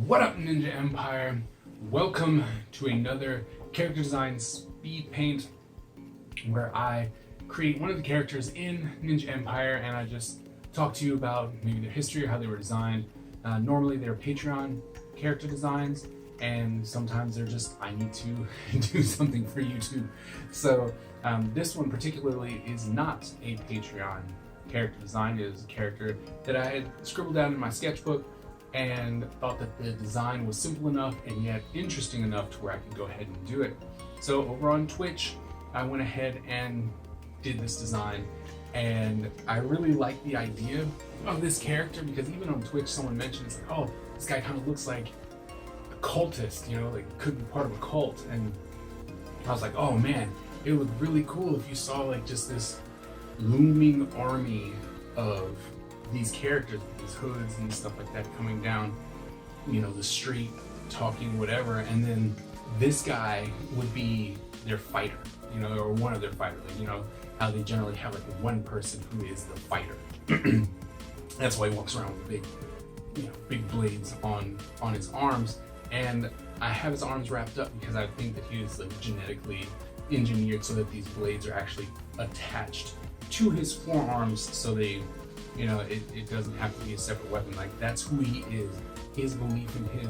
What up, Ninja Empire? Welcome to another character design speed paint where I create one of the characters in Ninja Empire and I just talk to you about maybe their history or how they were designed. Normally they're Patreon character designs, and sometimes they're just, I need to do something for YouTube. So this one particularly is not a Patreon character design. It is a character that I had scribbled down in my sketchbook and thought that the design was simple enough and yet interesting enough to where I could go ahead and do it. So over on Twitch, I went ahead and did this design, and I really like the idea of this character because even on Twitch someone mentioned, it's like, oh, this guy kind of looks like a cultist, you know, like could be part of a cult. And I was like, oh man, it would be really cool if you saw like just this looming army of these characters with these hoods and stuff like that coming down, you know, the street, talking whatever, and then this guy would be their fighter, you know, or one of their fighters. Like, you know how they generally have like one person who is the fighter. That's why he walks around with big, you know, big blades on his arms. And I have his arms wrapped up because I think that he is like genetically engineered so that these blades are actually attached to his forearms, so they, you know, it doesn't have to be a separate weapon. Like, that's who he is. His belief in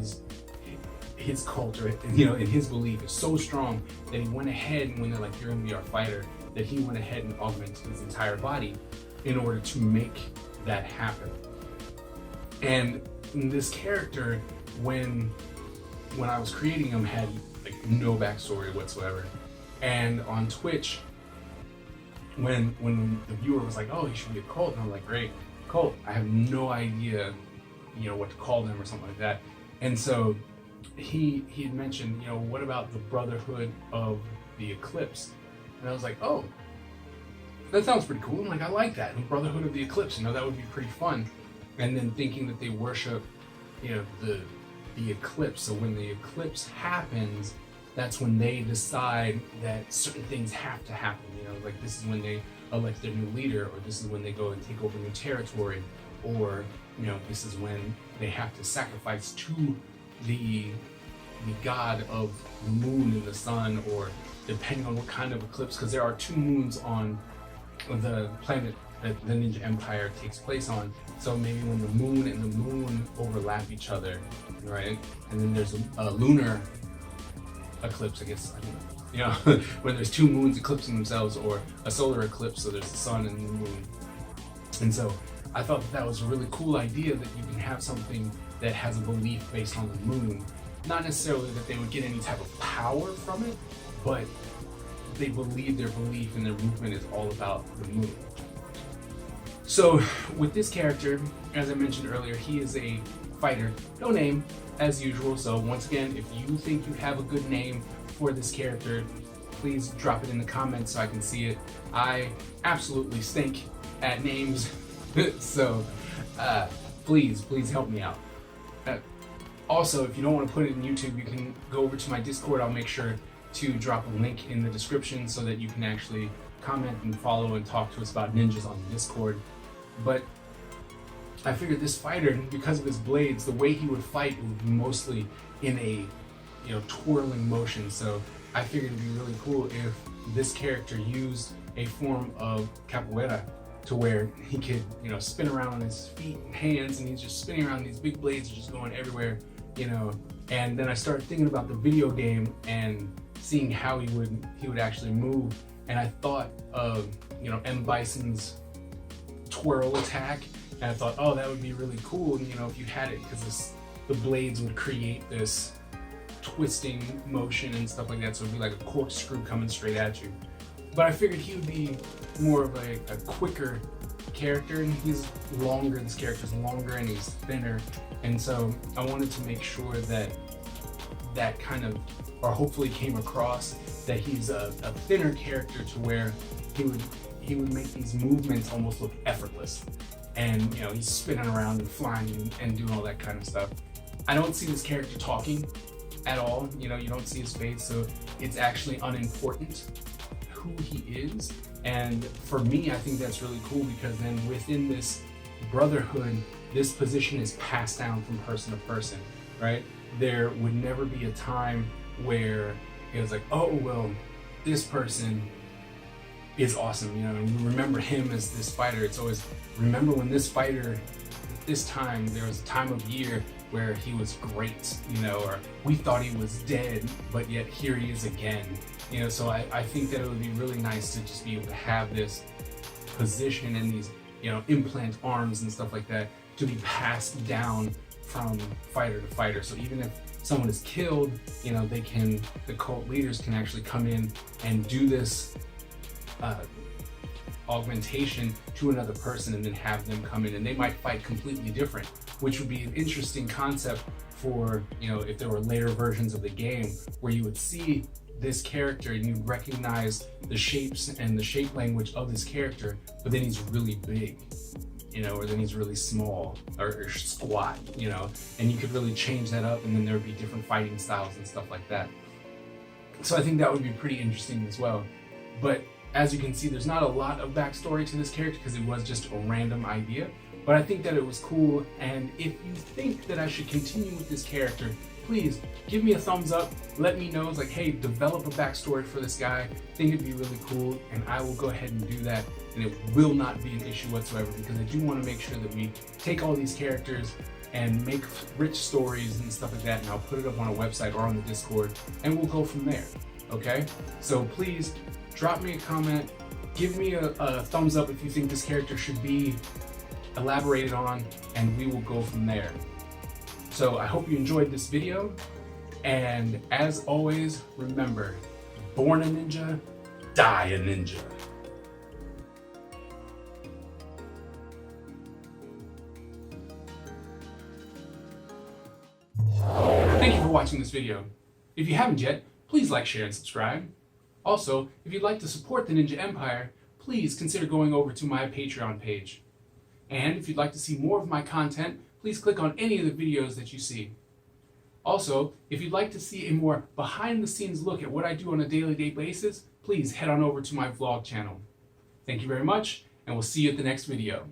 his culture, you know, in his belief is so strong that he went ahead, and when they're like, you're gonna be our fighter, that he went ahead and augmented his entire body in order to make that happen. And this character, when I was creating him, had like no backstory whatsoever. And on Twitch, when the viewer was like, oh, he should be a cult, and I'm like, great, cult. I have no idea, you know, what to call them or something like that. And so he had mentioned, you know, what about the Brotherhood of the Eclipse? And I was like, oh, that sounds pretty cool. I'm like, I like that. The Brotherhood of the Eclipse, you know, that would be pretty fun. And then thinking that they worship, you know, the eclipse. So when the eclipse happens, that's when they decide that certain things have to happen. You know, like this is when they elect their new leader, or this is when they go and take over new territory, or, you know, this is when they have to sacrifice to the god of the moon and the sun, or depending on what kind of eclipse, because there are two moons on the planet that the Ninja Empire takes place on. So maybe when the moon and the moon overlap each other, right? And then there's a lunar eclipse, I guess, I don't know. You know, when there's two moons eclipsing themselves, or a solar eclipse, so there's the sun and the moon. And so I thought that was a really cool idea, that you can have something that has a belief based on the moon. Not necessarily that they would get any type of power from it, but they believe their belief and their movement is all about the moon. So with this character, as I mentioned earlier, he is a fighter, no name as usual. So once again, if you think you have a good name for this character, please drop it in the comments so I can see it. I absolutely stink at names, so please help me out. Also, if you don't want to put it in YouTube, you can go over to my Discord. I'll make sure to drop a link in the description so that you can actually comment and follow and talk to us about ninjas on the Discord. But I figured this fighter, because of his blades, the way he would fight would be mostly in a, you know, twirling motion. So I figured it'd be really cool if this character used a form of capoeira, to where he could, you know, spin around on his feet and hands, and he's just spinning around, these big blades are just going everywhere, you know. And then I started thinking about the video game and seeing how he would actually move, and I thought of, you know, M. Bison's twirl attack, and I thought, oh, that would be really cool, you know, if you had it, because the blades would create this twisting motion and stuff like that, so it'd be like a corkscrew coming straight at you. But I figured he would be more of a quicker character, and he's longer, this character's longer and he's thinner, and so I wanted to make sure that kind of, or hopefully came across, that he's a thinner character, to where he would make these movements almost look effortless. And, you know, he's spinning around and flying and doing all that kind of stuff. I don't see this character talking at all. You know, you don't see his face, so it's actually unimportant who he is. And for me, I think that's really cool, because then within this brotherhood, this position is passed down from person to person. right? There would never be a time where it was like, oh, well, this person is awesome, you know, and you remember him as this fighter. It's always, remember when this fighter, this time, there was a time of year where he was great, you know, or we thought he was dead, but yet here he is again. You know, so I think that it would be really nice to just be able to have this position and these, you know, implant arms and stuff like that to be passed down from fighter to fighter. So even if someone is killed, you know, they can, the cult leaders can actually come in and do this augmentation to another person and then have them come in, and they might fight completely different, which would be an interesting concept for, you know, if there were later versions of the game where you would see this character and you recognize the shapes and the shape language of this character, but then he's really big, you know, or then he's really small or squat, you know, and you could really change that up, and then there would be different fighting styles and stuff like that. So I think that would be pretty interesting as well. But as you can see, there's not a lot of backstory to this character because it was just a random idea, but I think that it was cool. And if you think that I should continue with this character, please give me a thumbs up. Let me know. It's like, hey, develop a backstory for this guy. I think it'd be really cool, and I will go ahead and do that, and it will not be an issue whatsoever, because I do want to make sure that we take all these characters and make rich stories and stuff like that, and I'll put it up on a website or on the Discord, and we'll go from there. Okay? So please drop me a comment, give me a thumbs up if you think this character should be elaborated on, and we will go from there. So I hope you enjoyed this video, and as always, remember, born a ninja, die a ninja. Thank you for watching this video. If you haven't yet, please like, share, and subscribe. Also, if you'd like to support the Ninja Empire, please consider going over to my Patreon page. And if you'd like to see more of my content, please click on any of the videos that you see. Also, if you'd like to see a more behind-the-scenes look at what I do on a daily basis, please head on over to my vlog channel. Thank you very much, and we'll see you at the next video.